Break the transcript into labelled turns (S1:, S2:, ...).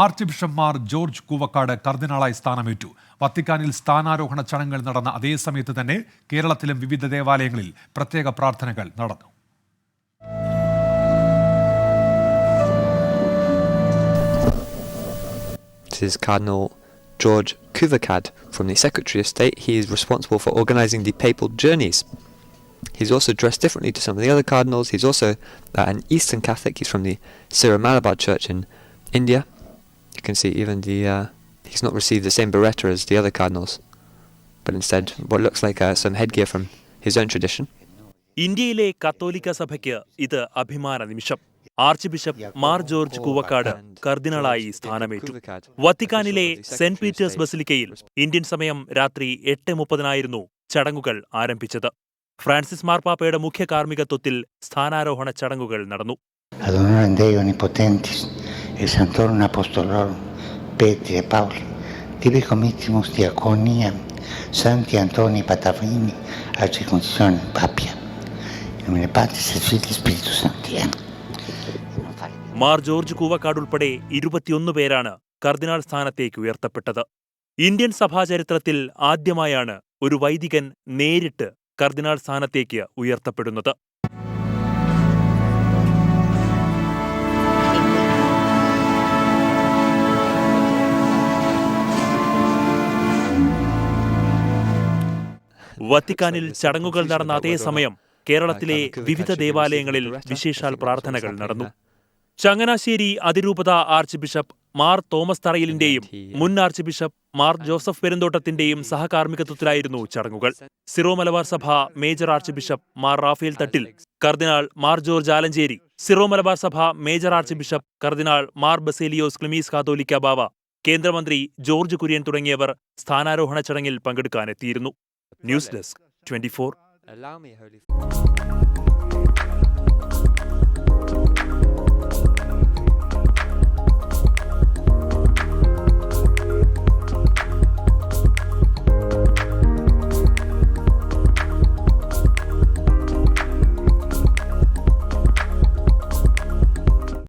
S1: Arch bishop Mar George Koovakad കർദിനാളായി സ്ഥാനമേറ്റു. വത്തിക്കാനിൽ സ്ഥാനാരോഹണ ചടങ്ങുകൾ നടന്ന അതേ സമയത്ത് തന്നെ കേരളത്തിലും വിവിധ ദേവാലയങ്ങളിൽ പ്രത്യേക പ്രാർത്ഥനകൾ നടന്നു.
S2: This is Cardinal George Kuvakad from the Secretary of State. He is responsible for organising the papal journeys. He's also dressed differently to some of the other cardinals. He's also an Eastern Catholic. He's from the Syro-Malabar Church in India. You can see even he's not received the same biretta as the other cardinals, but instead what looks like some headgear from his own tradition.
S3: ഇന്ത്യയിലെ കത്തോലിക്ക സഭയ്ക്ക് ഇത് അഭിമാന നിമിഷം. Archbishop Mar George Koovakad കർദിനാളായി സ്ഥാനമേറ്റു. വത്തിക്കാനിലെ saint Peter's ബസിലിക്കയിൽ ഇന്ത്യൻ സമയം രാത്രി 8:30 ചടങ്ങുകൾ ആരംഭിച്ചത്. ഫ്രാൻസിസ് മാർപ്പാപ്പയുടെ മുഖ്യ കാർമ്മികത്വത്തിൽ സ്ഥാനാരോഹണ ചടങ്ങുകൾ നടന്നു. മാർ ജോർജ് കൂവക്കാട് ഉൾപ്പെടെ 21 പേരാണ് കർദിനാൾ സ്ഥാനത്തേക്ക് ഉയർത്തപ്പെട്ടത്. ഇന്ത്യൻ സഭാചരിത്രത്തിൽ ആദ്യമായാണ് ഒരു വൈദികൻ നേരിട്ട് കർദിനാൾ സ്ഥാനത്തേക്ക് ഉയർത്തപ്പെടുന്നത്. വത്തിക്കാനിൽ ചടങ്ങുകൾ നടന്ന അതേ സമയം കേരളത്തിലെ വിവിധ ദേവാലയങ്ങളിൽ വിശേഷാൽ പ്രാർത്ഥനകൾ നടന്നു. ചങ്ങനാശ്ശേരി അതിരൂപത ആർച്ച് ബിഷപ്പ് മാർ തോമസ് തറയിലിന്റെയും മുൻ ആർച്ച് ബിഷപ്പ് മാർ ജോസഫ് പെരുന്തോട്ടത്തിന്റെയും സഹകാർമ്മികത്വത്തിലായിരുന്നു ചടങ്ങുകൾ. സിറോ മലബാർ സഭ major archbishop Mar Raphael Thattil, കർദിനാൾ മാർ ജോർജ് ആലഞ്ചേരി, സിറോ മലബാർ സഭ മേജർ ആർച്ച് ബിഷപ്പ് കർദിനാൾ മാർ ബസേലിയോസ് ക്ലിമീസ് കാതോലിക്ക ബാവ, കേന്ദ്രമന്ത്രി ജോർജ് കുര്യൻ തുടങ്ങിയവർ സ്ഥാനാരോഹണ ചടങ്ങിൽ പങ്കെടുക്കാനെത്തിയിരുന്നു. News desk 24.